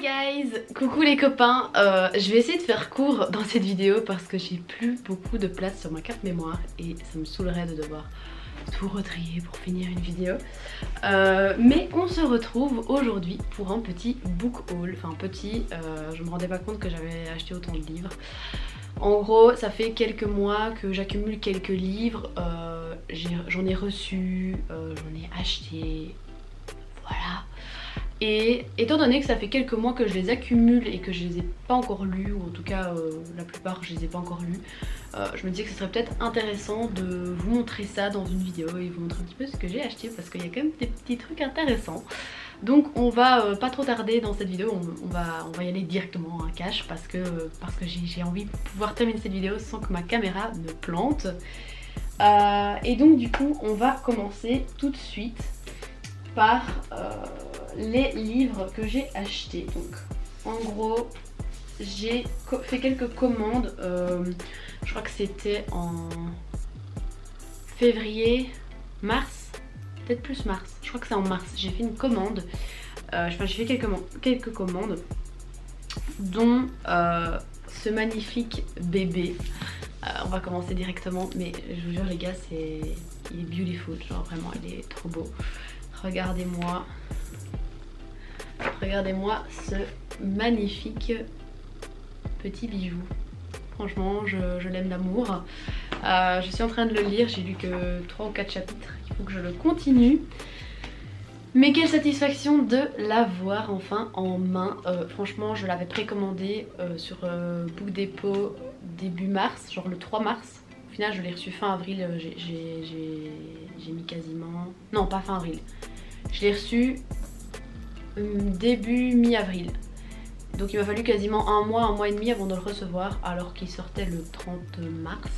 guys, coucou les copains, je vais essayer de faire court dans cette vidéo parce que j'ai plus beaucoup de place sur ma carte mémoire et ça me saoulerait de devoir tout retrier pour finir une vidéo. Mais on se retrouve aujourd'hui pour un petit book haul, enfin petit, je me rendais pas compte que j'avais acheté autant de livres. En gros, ça fait quelques mois que j'accumule quelques livres, j'en ai reçu, j'en ai acheté, voilà. Et étant donné que ça fait quelques mois que je les accumule et que je les ai pas encore lus, ou en tout cas la plupart je les ai pas encore lus, je me disais que ce serait peut-être intéressant de vous montrer ça dans une vidéo et vous montrer un petit peu ce que j'ai acheté parce qu'il y a quand même des petits trucs intéressants. Donc on va pas trop tarder dans cette vidéo, on va y aller directement à cash parce que j'ai envie de pouvoir terminer cette vidéo sans que ma caméra ne plante. Et donc du coup on va commencer tout de suite par les livres que j'ai achetés. Donc en gros j'ai fait quelques commandes, je crois que c'était en février, mars, peut-être plus mars, je crois que c'est en mars, j'ai fait une commande, enfin j'ai fait quelques commandes dont ce magnifique bébé. On va commencer directement, mais je vous jure les gars, il est beautiful, genre vraiment il est trop beau. Regardez-moi ce magnifique petit bijou. Franchement, je l'aime d'amour. Je suis en train de le lire, j'ai lu que 3 ou 4 chapitres, il faut que je le continue. Mais quelle satisfaction de l'avoir enfin en main. Franchement, je l'avais précommandé sur Book Depot début mars, genre le 3 mars. Au final, je l'ai reçu fin avril, j'ai mis quasiment... Non, pas fin avril. Je l'ai reçu début mi-avril. Donc il m'a fallu quasiment un mois et demi avant de le recevoir alors qu'il sortait le 30 mars.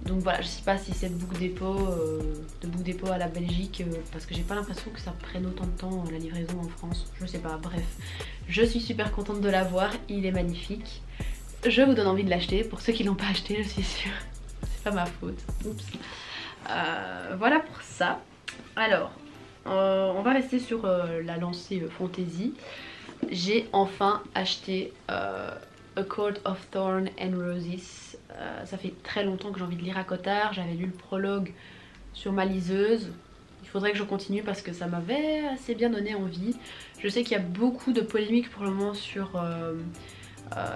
Donc voilà, je sais pas si c'est de Book Depot à la Belgique parce que j'ai pas l'impression que ça prenne autant de temps la livraison en France. Je sais pas, bref. Je suis super contente de l'avoir, il est magnifique. Je vous donne envie de l'acheter. Pour ceux qui l'ont pas acheté, je suis sûre. C'est pas ma faute. Oups. Voilà pour ça. Alors, on va rester sur la lancée fantasy. J'ai enfin acheté A Court of Thorn and Roses. Ça fait très longtemps que j'ai envie de lire à Cotard. J'avais lu le prologue sur ma liseuse. Il faudrait que je continue parce que ça m'avait assez bien donné envie. Je sais qu'il y a beaucoup de polémiques pour le moment sur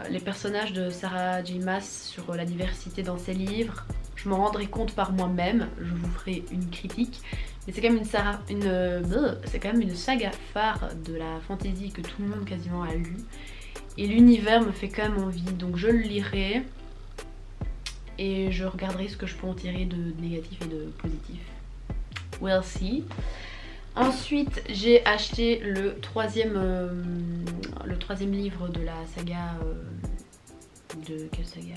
les personnages de Sarah J Maas, sur la diversité dans ses livres. Je m'en rendrai compte par moi-même, je vous ferai une critique. Mais c'est quand même une saga phare de la fantasy que tout le monde quasiment a lu. Et l'univers me fait quand même envie, donc je le lirai. Et je regarderai ce que je peux en tirer de négatif et de positif. We'll see. Ensuite j'ai acheté le troisième livre de la saga... de quelle saga?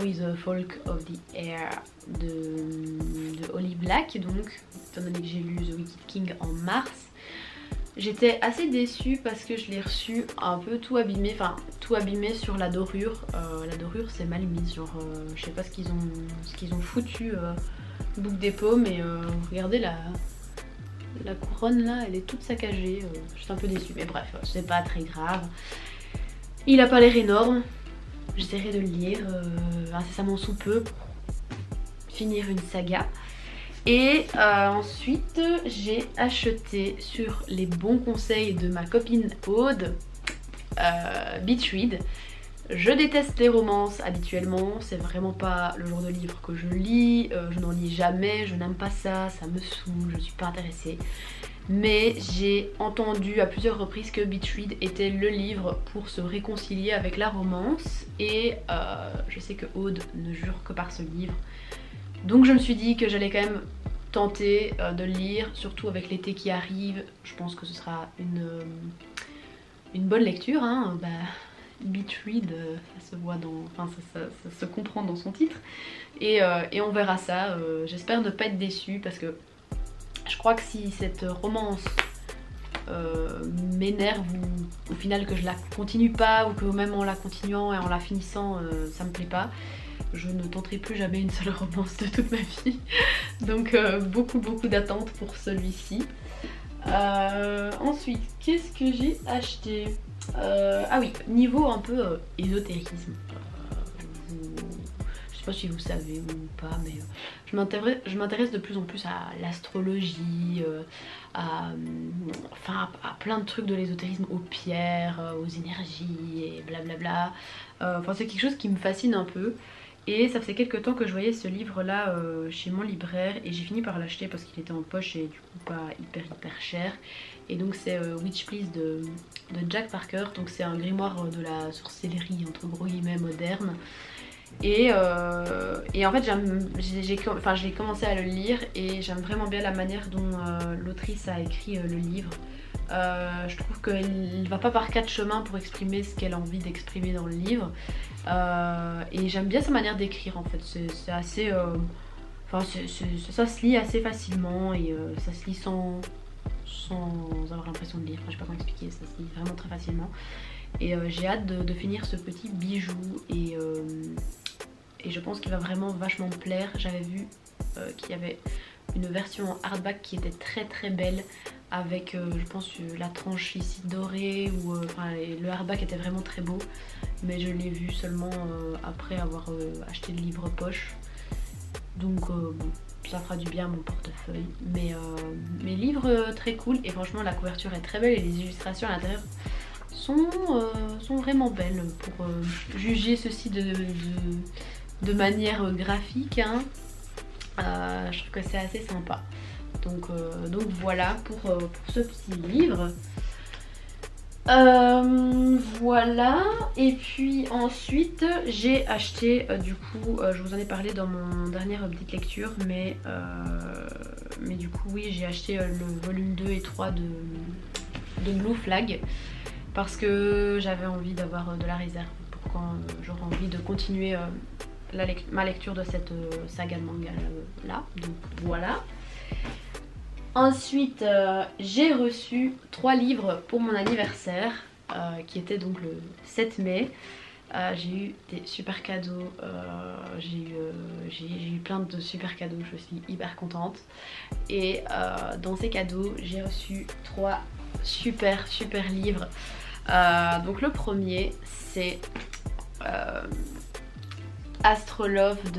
Oui, The Folk of the Air de Holly Black, donc étant donné que j'ai lu The Wicked King en mars. J'étais assez déçue parce que je l'ai reçu un peu tout abîmé, enfin tout abîmé sur la dorure. La dorure c'est mal mise, genre je sais pas ce qu'ils ont foutu Book Depot, mais regardez la couronne là, elle est toute saccagée, je suis un peu déçue, mais bref, c'est pas très grave. Il a pas l'air énorme. J'essaierai de le lire incessamment sous peu pour finir une saga. Et ensuite j'ai acheté sur les bons conseils de ma copine Aude Beach Read. Je déteste les romances habituellement, c'est vraiment pas le genre de livre que je lis, je n'en lis jamais, je n'aime pas ça, ça me saoule, je suis pas intéressée. Mais j'ai entendu à plusieurs reprises que Beach Read était le livre pour se réconcilier avec la romance. Et je sais que Aude ne jure que par ce livre. Donc je me suis dit que j'allais quand même tenter de le lire, surtout avec l'été qui arrive. Je pense que ce sera une bonne lecture, hein. Beach Read, ça se voit dans... Enfin ça se comprend dans son titre. Et on verra ça. J'espère ne pas être déçue parce que je crois que si cette romance m'énerve ou au final que je la continue pas, ou que même en la continuant et en la finissant ça me plaît pas, je ne tenterai plus jamais une seule romance de toute ma vie. Donc beaucoup d'attentes pour celui-ci. Ensuite, qu'est-ce que j'ai acheté? Ah oui, niveau un peu ésotérisme. Je sais pas si vous savez ou pas, mais je m'intéresse de plus en plus à l'astrologie, enfin à plein de trucs de l'ésotérisme, aux pierres, aux énergies et blablabla. Enfin c'est quelque chose qui me fascine un peu. Et ça faisait quelques temps que je voyais ce livre là chez mon libraire et j'ai fini par l'acheter parce qu'il était en poche et du coup pas hyper cher. Et donc c'est Witch Please de Jack Parker, donc c'est un grimoire de la sorcellerie entre gros guillemets moderne. Et en fait j'ai commencé à le lire et j'aime vraiment bien la manière dont l'autrice a écrit le livre. Je trouve qu'elle ne va pas par quatre chemins pour exprimer ce qu'elle a envie d'exprimer dans le livre. Et j'aime bien sa manière d'écrire en fait, c'est assez... Enfin ça se lit assez facilement et ça se lit sans avoir l'impression de lire, enfin, je sais pas comment expliquer, ça se lit vraiment très facilement. Et j'ai hâte de finir ce petit bijou et je pense qu'il va vraiment vachement me plaire. J'avais vu qu'il y avait une version en hardback qui était très belle avec je pense la tranche ici dorée ou enfin, le hardback était vraiment très beau, mais je l'ai vu seulement après avoir acheté le livre poche, donc bon, ça fera du bien à mon portefeuille, mais livre très cool et franchement la couverture est très belle et les illustrations à l'intérieur sont vraiment belles pour juger ceci de manière graphique, hein. Je trouve que c'est assez sympa. Donc voilà pour ce petit livre. Voilà, et puis ensuite j'ai acheté du coup, je vous en ai parlé dans mon dernière petite lecture, mais du coup oui, j'ai acheté le volume 2 et 3 de Blue Flag parce que j'avais envie d'avoir de la réserve pour quand j'aurai envie de continuer ma lecture de cette saga de manga là, donc voilà. Ensuite j'ai reçu 3 livres pour mon anniversaire qui était donc le 7 mai. J'ai eu des super cadeaux, j'ai eu plein de super cadeaux, je suis hyper contente. Et dans ces cadeaux j'ai reçu 3 super livres. Donc le premier c'est Astrolove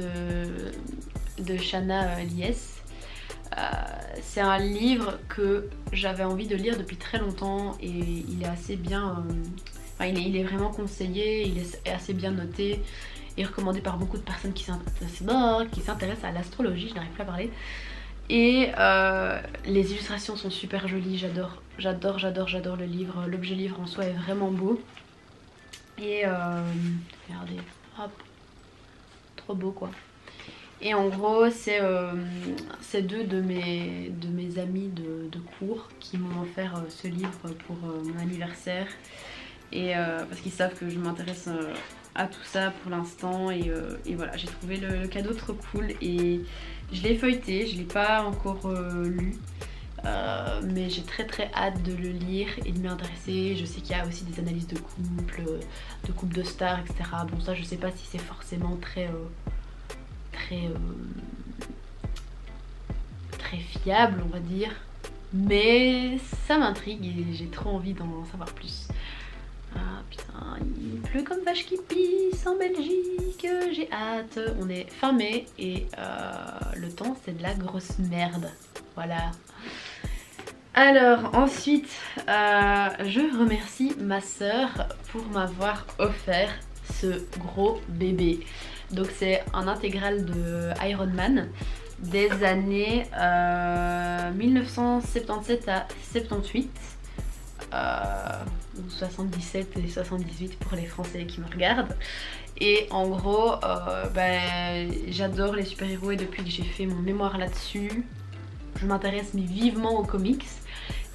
de Shana Lies. C'est un livre que j'avais envie de lire depuis très longtemps et il est assez bien, enfin, il est vraiment conseillé, il est assez bien noté et recommandé par beaucoup de personnes qui s'intéressent à l'astrologie, je n'arrive pas à parler. Et les illustrations sont super jolies, j'adore le livre, l'objet livre en soi est vraiment beau. Et regardez, hop, trop beau quoi. Et en gros c'est deux de mes amis de cours qui m'ont offert ce livre pour mon anniversaire. Et parce qu'ils savent que je m'intéresse à tout ça pour l'instant et voilà, j'ai trouvé le cadeau trop cool et je l'ai feuilleté, je l'ai pas encore lu. Mais j'ai très hâte de le lire et de m'y intéresser. Je sais qu'il y a aussi des analyses de couple de stars, etc. Bon ça je sais pas si c'est forcément très fiable on va dire, mais ça m'intrigue et j'ai trop envie d'en savoir plus. Ah putain, il pleut comme vache qui pisse en Belgique, j'ai hâte. On est fin mai et le temps c'est de la grosse merde, voilà. Alors ensuite je remercie ma soeur pour m'avoir offert ce gros bébé. Donc c'est un intégral de Iron Man des années 1977 à 78, ou 77 et 78 pour les Français qui me regardent. Et en gros j'adore les super-héros et depuis que j'ai fait mon mémoire là-dessus, je m'intéresse mais vivement aux comics.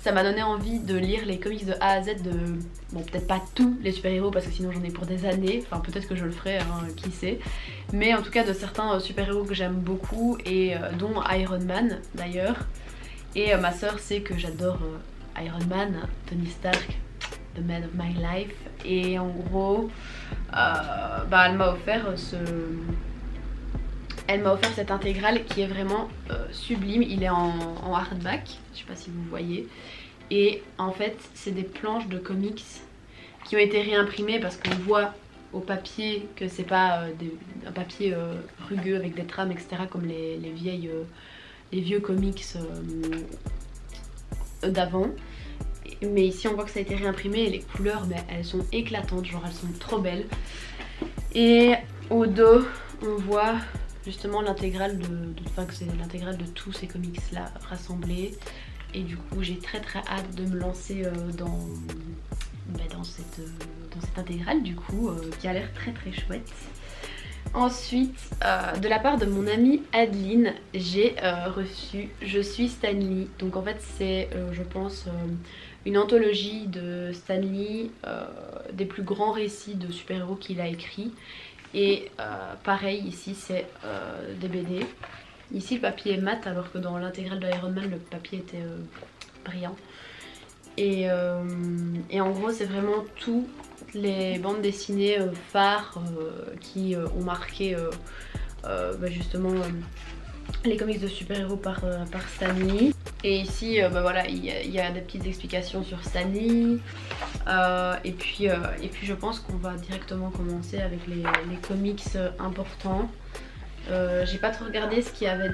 Ça m'a donné envie de lire les comics de A à Z de... Bon, peut-être pas tous les super-héros parce que sinon j'en ai pour des années. Enfin, peut-être que je le ferai, hein, qui sait. Mais en tout cas de certains super-héros que j'aime beaucoup et dont Iron Man d'ailleurs. Et ma soeur sait que j'adore Iron Man, Tony Stark, The Man of My Life. Et en gros, elle m'a offert elle m'a offert cette intégrale qui est vraiment sublime. Il est en hardback, je sais pas si vous voyez. Et en fait c'est des planches de comics qui ont été réimprimées parce qu'on voit au papier que c'est pas un papier rugueux avec des trames etc. comme les vieux comics d'avant. Mais ici on voit que ça a été réimprimé et les couleurs mais elles sont éclatantes, genre elles sont trop belles. Et au dos on voit justement l'intégrale enfin que c'est l'intégrale de tous ces comics là rassemblés. Et du coup j'ai très hâte de me lancer dans cette intégrale du coup qui a l'air très chouette. Ensuite de la part de mon amie Adeline j'ai reçu Je suis Stan Lee. Donc en fait c'est je pense une anthologie de Stan Lee, des plus grands récits de super-héros qu'il a écrit. Et pareil ici c'est des BD. Ici le papier est mat alors que dans l'intégrale de Iron Man le papier était brillant. Et en gros c'est vraiment toutes les bandes dessinées phares qui ont marqué justement les comics de super-héros par Stan Lee. Et ici voilà il y a des petites explications sur Stan Lee. Et puis je pense qu'on va directement commencer avec les comics importants. J'ai pas trop regardé ce qu'il y avait.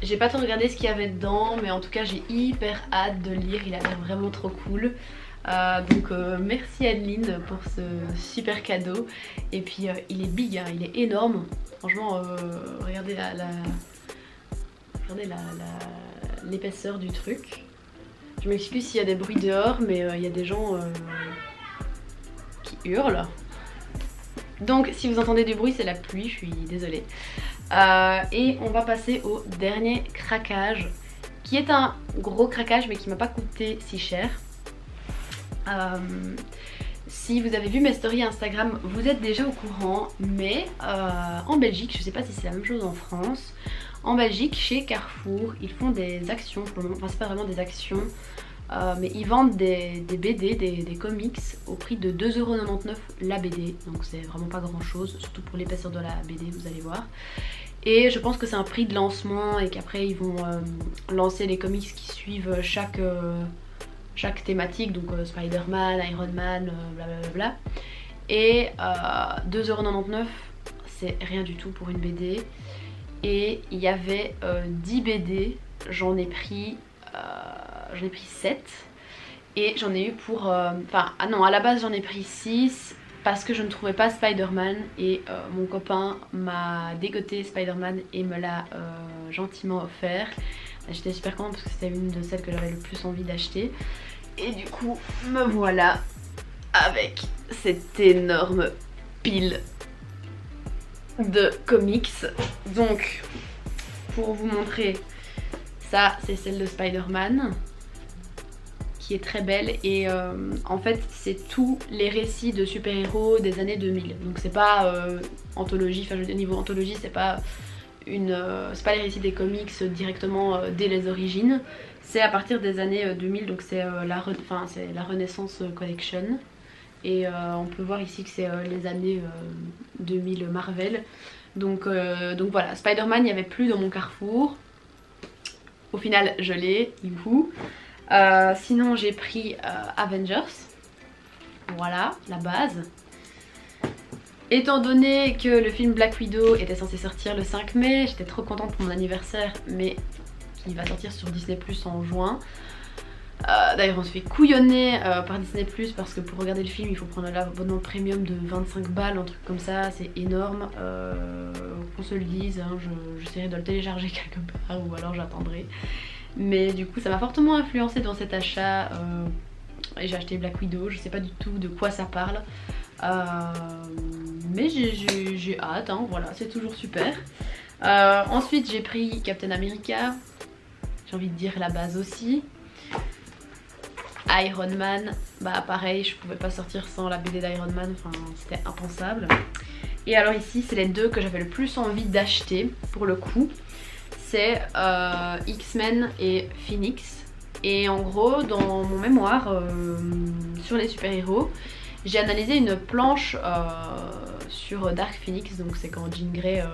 J'ai pas trop regardé ce qu'il y avait dedans, mais en tout cas j'ai hyper hâte de le lire, il a l'air vraiment trop cool. Donc merci Adeline pour ce super cadeau. Et puis il est big, hein, il est énorme. Franchement regardez l'épaisseur du truc. Je m'excuse s'il y a des bruits dehors, mais il y a des gens qui hurlent. Donc si vous entendez du bruit c'est la pluie, je suis désolée. Et on va passer au dernier craquage, qui est un gros craquage mais qui m'a pas coûté si cher. Si vous avez vu mes stories Instagram, vous êtes déjà au courant, mais en Belgique, je sais pas si c'est la même chose en France, en Belgique chez Carrefour ils font des actions pour le moment, enfin c'est pas vraiment des actions, mais ils vendent des BD, des comics au prix de 2,99€ la BD, donc c'est vraiment pas grand chose, surtout pour l'épaisseur de la BD, vous allez voir. Et je pense que c'est un prix de lancement et qu'après ils vont lancer les comics qui suivent chaque thématique, donc Spider-Man, Iron Man, blablabla. Et 2,99€ c'est rien du tout pour une BD. Et il y avait 10 BD, j'en ai pris 7 et j'en ai eu pour enfin ah non, à la base j'en ai pris 6 parce que je ne trouvais pas Spider-Man et mon copain m'a dégoté Spider-Man et me l'a gentiment offert. J'étais super contente parce que c'était une de celles que j'avais le plus envie d'acheter. Et du coup me voilà avec cette énorme pile de comics. Donc pour vous montrer, ça c'est celle de Spider-Man qui est très belle et en fait c'est tous les récits de super-héros des années 2000. Donc c'est pas anthologie, enfin je veux dire niveau anthologie c'est pas c'est pas les récits des comics directement dès les origines, c'est à partir des années 2000, donc c'est la Renaissance Collection. Et on peut voir ici que c'est les années 2000 Marvel. Donc voilà, Spider-Man il n'y avait plus dans mon Carrefour. Au final je l'ai, youhou. Sinon j'ai pris Avengers. Voilà, la base. Étant donné que le film Black Widow était censé sortir le 5 mai, j'étais trop contente pour mon anniversaire, mais qui va sortir sur Disney Plus en juin. D'ailleurs on se fait couillonner par Disney Plus parce que pour regarder le film il faut prendre l'abonnement premium de 25 balles, un truc comme ça, c'est énorme. Qu'on se le dise, hein, j'essaierai de le télécharger quelque part ou alors j'attendrai. Mais du coup ça m'a fortement influencé dans cet achat et j'ai acheté Black Widow, je sais pas du tout de quoi ça parle. Mais j'ai hâte, hein, voilà, c'est toujours super. Ensuite j'ai pris Captain America, j'ai envie de dire la base aussi. Iron Man, bah pareil, je pouvais pas sortir sans la BD d'Iron Man, enfin c'était impensable. Et alors ici c'est les deux que j'avais le plus envie d'acheter pour le coup. C'est X-Men et Phoenix. Et en gros dans mon mémoire sur les super-héros, j'ai analysé une planche sur Dark Phoenix, donc c'est quand Jean Grey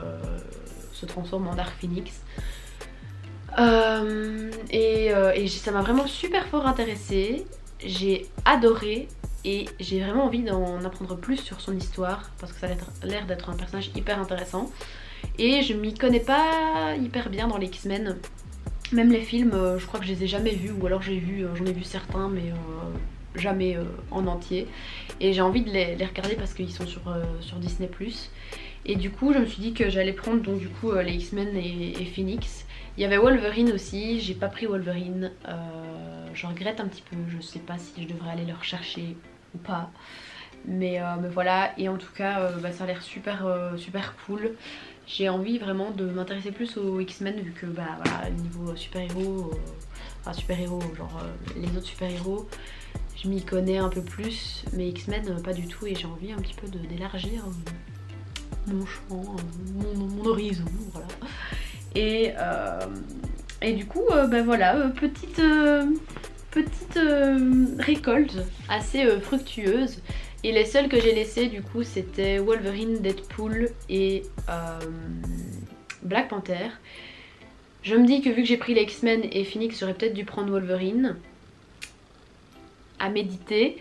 se transforme en Dark Phoenix. Ça m'a vraiment super fort intéressée, j'ai adoré et j'ai vraiment envie d'en apprendre plus sur son histoire parce que ça a l'air d'être un personnage hyper intéressant et je m'y connais pas hyper bien dans les X-Men. Même les films, je crois que je les ai jamais vus ou alors j'en ai vu certains mais jamais en entier et j'ai envie de les regarder parce qu'ils sont sur Disney+. Et du coup je me suis dit que j'allais prendre donc du coup les X-Men et Phoenix. Il y avait Wolverine aussi, j'ai pas pris Wolverine, je regrette un petit peu, je sais pas si je devrais aller le rechercher ou pas. Mais voilà, et en tout cas ça a l'air super cool. J'ai envie vraiment de m'intéresser plus aux X-Men vu que voilà, niveau super-héros, enfin super-héros, genre les autres super-héros, je m'y connais un peu plus, mais X-Men pas du tout et j'ai envie un petit peu d'élargir mon champ, mon horizon, voilà. Et du coup voilà, petite récolte assez fructueuse. Et les seuls que j'ai laissés du coup c'était Wolverine, Deadpool et Black Panther. Je me dis que vu que j'ai pris les X-Men et Phoenix, j'aurais peut-être dû prendre Wolverine. À méditer.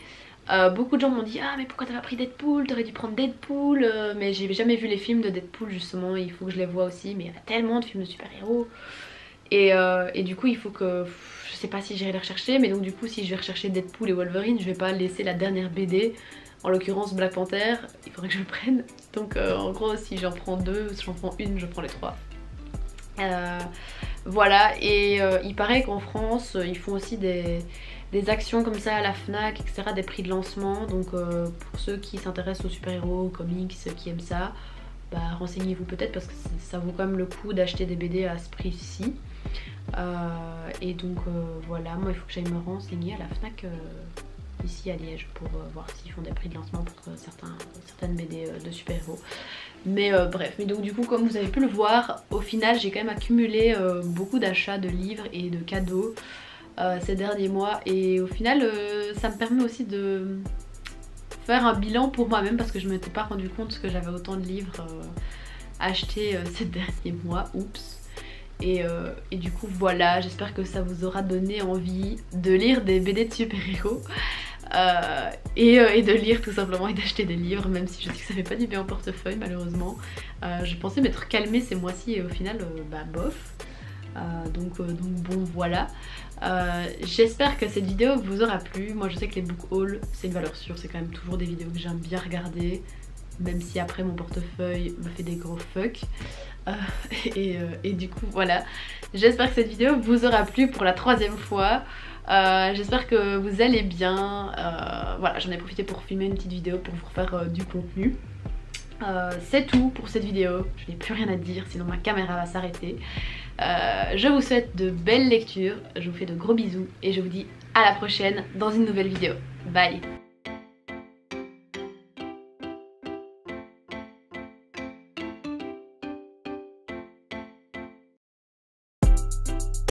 Beaucoup de gens m'ont dit ah mais pourquoi t'as pas pris Deadpool, t'aurais dû prendre Deadpool, mais j'ai jamais vu les films de Deadpool justement, il faut que je les voie aussi, mais il y a tellement de films de super-héros et du coup il faut que, je sais pas si j'irai les rechercher, mais donc du coup si je vais rechercher Deadpool et Wolverine je vais pas laisser la dernière BD, en l'occurrence Black Panther, il faudrait que je le prenne, donc en gros si j'en prends deux, si j'en prends une, je prends les trois. Voilà, et il paraît qu'en France ils font aussi des actions comme ça à la FNAC, etc., des prix de lancement. Donc pour ceux qui s'intéressent aux super-héros, aux comics, qui aiment ça, bah renseignez-vous peut-être parce que ça vaut quand même le coup d'acheter des BD à ce prix-ci. Et donc voilà, moi il faut que j'aille me renseigner à la FNAC ici à Liège pour voir s'ils font des prix de lancement pour certaines BD de super-héros. Mais bref, mais donc du coup comme vous avez pu le voir, au final j'ai quand même accumulé beaucoup d'achats de livres et de cadeaux ces derniers mois et au final ça me permet aussi de faire un bilan pour moi-même parce que je ne m'étais pas rendu compte que j'avais autant de livres achetés ces derniers mois, oups. Et du coup voilà, j'espère que ça vous aura donné envie de lire des BD de super-héros et de lire tout simplement et d'acheter des livres, même si je sais que ça fait pas du bien au portefeuille malheureusement. Je pensais m'être calmée ces mois-ci et au final bah bof. Donc bon voilà. J'espère que cette vidéo vous aura plu. Moi je sais que les book hauls c'est une valeur sûre, c'est quand même toujours des vidéos que j'aime bien regarder, même si après mon portefeuille me fait des gros fuck. Et du coup voilà, j'espère que cette vidéo vous aura plu pour la 3e fois. J'espère que vous allez bien. Voilà, j'en ai profité pour filmer une petite vidéo pour vous refaire du contenu. C'est tout pour cette vidéo, je n'ai plus rien à dire sinon ma caméra va s'arrêter. Je vous souhaite de belles lectures, je vous fais de gros bisous et je vous dis à la prochaine dans une nouvelle vidéo. Bye.